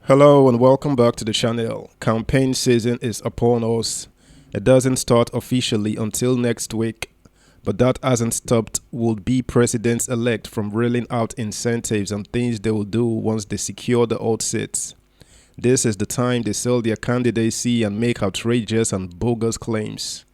Hello and welcome back to the channel. Campaign season is upon us. It doesn't start officially until next week, but that hasn't stopped would-be presidents-elect from reeling out incentives and things they will do once they secure the old seats. This is the time they sell their candidacy and make outrageous and bogus claims.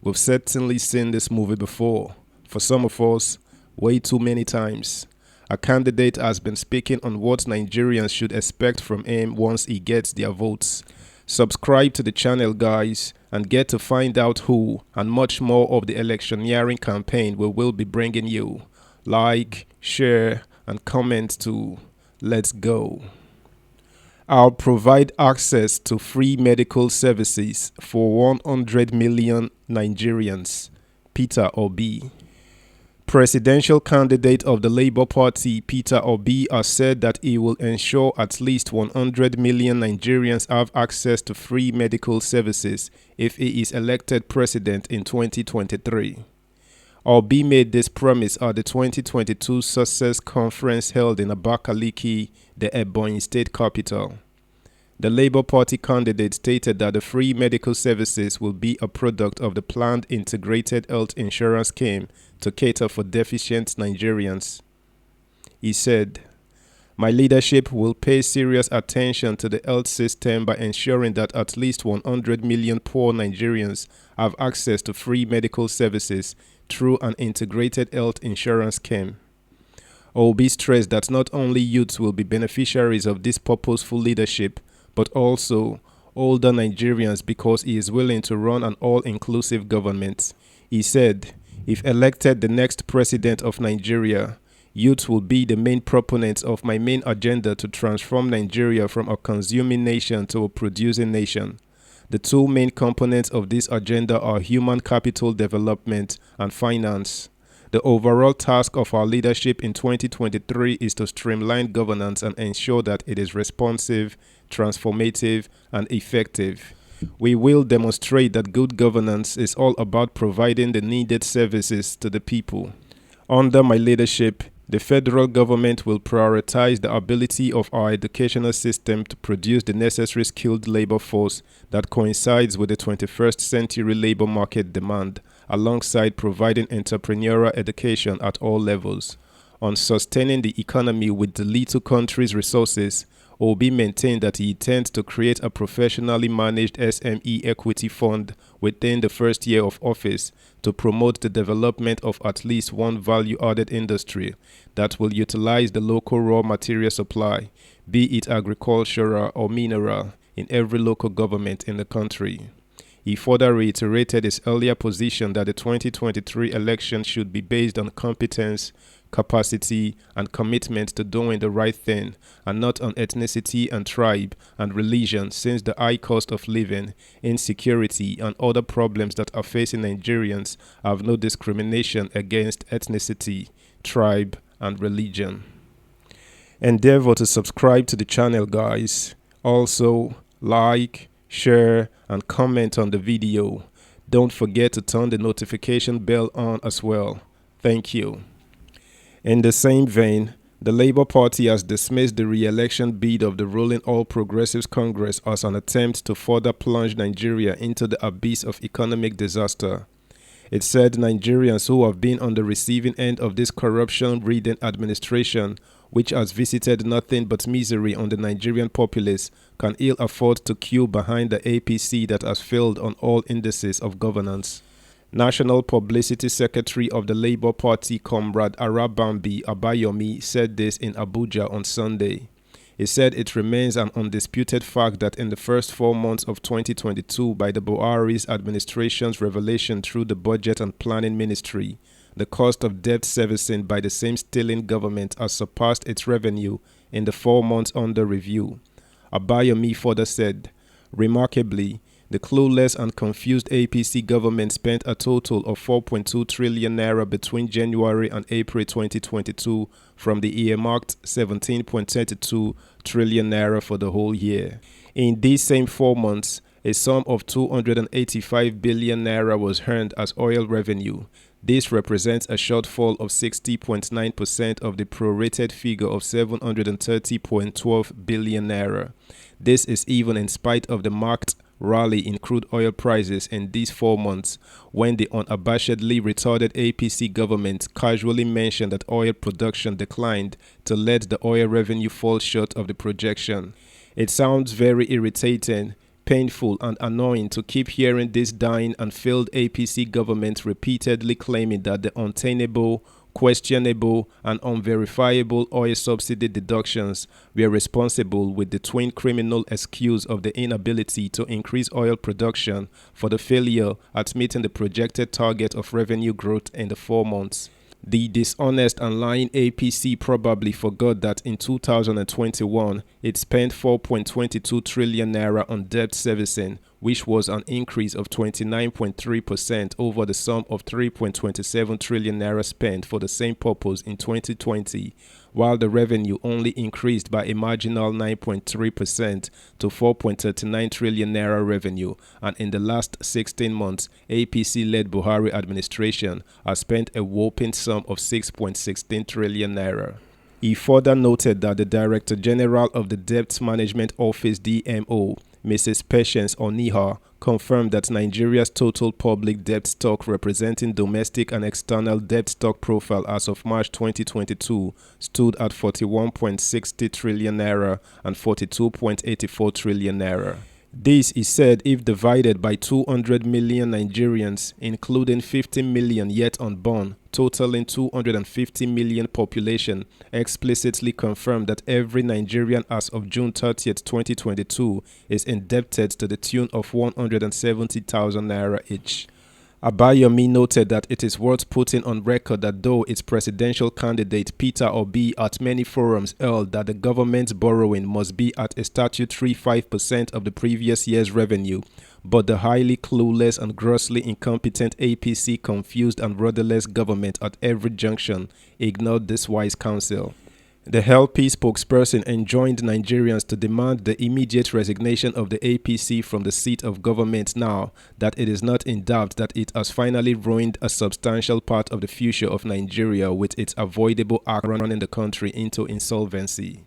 We've certainly seen this movie before. For some of us, way too many times. A candidate has been speaking on what Nigerians should expect from him once he gets their votes. Subscribe to the channel, guys, and get to find out who and much more of the electioneering campaign we will be bringing you. Like, share, and comment too. Let's go. I'll provide access to free medical services for 100 million Nigerians. Peter Obi. Presidential candidate of the Labour Party, Peter Obi, has said that he will ensure at least 100 million Nigerians have access to free medical services if he is elected president in 2023. Obi made this promise at the 2022 Success Conference held in Abakaliki, the Ebonyi state capital. The Labour Party candidate stated that the free medical services will be a product of the planned integrated health insurance scheme to cater for deficient Nigerians. He said, "My leadership will pay serious attention to the health system by ensuring that at least 100 million poor Nigerians have access to free medical services through an integrated health insurance scheme." Obi stressed that not only youths will be beneficiaries of this purposeful leadership, but also older Nigerians because he is willing to run an all-inclusive government. He said, "If elected the next president of Nigeria, youth will be the main proponents of my main agenda to transform Nigeria from a consuming nation to a producing nation. The two main components of this agenda are human capital development and finance. The overall task of our leadership in 2023 is to streamline governance and ensure that it is responsive, transformative, and effective. We will demonstrate that good governance is all about providing the needed services to the people. Under my leadership, the federal government will prioritize the ability of our educational system to produce the necessary skilled labor force that coincides with the 21st century labor market demand, alongside providing entrepreneurial education at all levels. On sustaining the economy with the little country's resources, Obi maintained that he intends to create a professionally managed SME equity fund within the first year of office to promote the development of at least one value-added industry that will utilize the local raw material supply, be it agricultural or mineral, in every local government in the country. He further reiterated his earlier position that the 2023 election should be based on competence, capacity, and commitment to doing the right thing, and not on ethnicity and tribe and religion, since the high cost of living, insecurity, and other problems that are facing Nigerians have no discrimination against ethnicity, tribe, and religion. Endeavor to subscribe to the channel, guys. Also, like, share, and comment on the video. Don't forget to turn the notification bell on as well. Thank you. In the same vein, the Labour Party has dismissed the re-election bid of the ruling All Progressives Congress as an attempt to further plunge Nigeria into the abyss of economic disaster. It said Nigerians who have been on the receiving end of this corruption-ridden administration, which has visited nothing but misery on the Nigerian populace, can ill afford to queue behind the APC that has failed on all indices of governance. National Publicity Secretary of the Labour Party, Comrade Arabambi Abayomi, said this in Abuja on Sunday. He said it remains an undisputed fact that in the first 4 months of 2022, by the Buhari's administration's revelation through the Budget and Planning Ministry, the cost of debt servicing by the same stealing government has surpassed its revenue in the 4 months under review. Abayomi further said, "Remarkably, the clueless and confused APC government spent a total of 4.2 trillion naira between January and April 2022 from the earmarked 17.32 trillion naira for the whole year. In these same 4 months, a sum of 285 billion naira was earned as oil revenue. This represents a shortfall of 60.9% of the prorated figure of 730.12 billion naira. This is even in spite of the marked rally in crude oil prices in these 4 months, when the unabashedly retarded APC government casually mentioned that oil production declined to let the oil revenue fall short of the projection. It sounds very irritating, painful and annoying to keep hearing this dying and failed APC government repeatedly claiming that the untenable, questionable and unverifiable oil subsidy deductions were responsible, with the twin criminal excuse of the inability to increase oil production for the failure at meeting the projected target of revenue growth in the 4 months. The dishonest and lying APC probably forgot that in 2021, it spent 4.22 trillion naira on debt servicing, which was an increase of 29.3% over the sum of 3.27 trillion naira spent for the same purpose in 2020, while the revenue only increased by a marginal 9.3% to 4.39 trillion naira revenue, and in the last 16 months, APC-led Buhari administration has spent a whopping sum of 6.16 trillion naira. He further noted that the Director General of the Debt Management Office (DMO), Mrs. Patience Oniha, confirmed that Nigeria's total public debt stock, representing domestic and external debt stock profile as of March 2022, stood at 41.60 trillion naira and 42.84 trillion naira. This is said if divided by 200 million Nigerians, including 50 million yet unborn, totaling 250 million population, explicitly confirmed that every Nigerian as of June 30th, 2022 is indebted to the tune of 170,000 naira each. Abayomi noted that it is worth putting on record that though its presidential candidate Peter Obi at many forums held that the government's borrowing must be at a statutory 5% of the previous year's revenue, but the highly clueless and grossly incompetent APC confused and rudderless government at every junction ignored this wise counsel. The LP spokesperson enjoined Nigerians to demand the immediate resignation of the APC from the seat of government now that it is not in doubt that it has finally ruined a substantial part of the future of Nigeria with its avoidable act running the country into insolvency.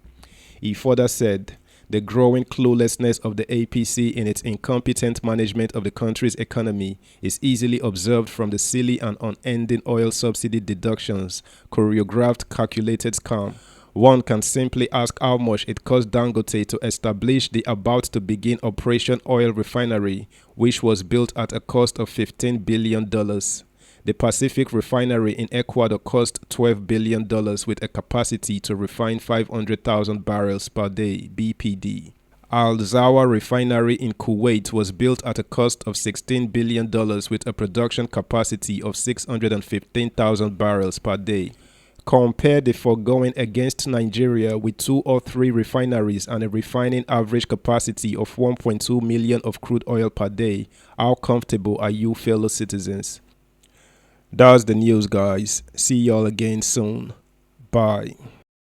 He further said, the growing cluelessness of the APC in its incompetent management of the country's economy is easily observed from the silly and unending oil subsidy deductions, choreographed, calculated scam. One can simply ask how much it cost Dangote to establish the about-to-begin Operation Oil Refinery, which was built at a cost of $15 billion. The Pacific Refinery in Ecuador cost $12 billion with a capacity to refine 500,000 barrels per day, BPD. Al Zawa Refinery in Kuwait was built at a cost of $16 billion with a production capacity of 615,000 barrels per day. Compare the foregoing against Nigeria with 2 or 3 refineries and a refining average capacity of 1.2 million of crude oil per day. How comfortable are you, fellow citizens? That's the news, guys. See y'all again soon. Bye.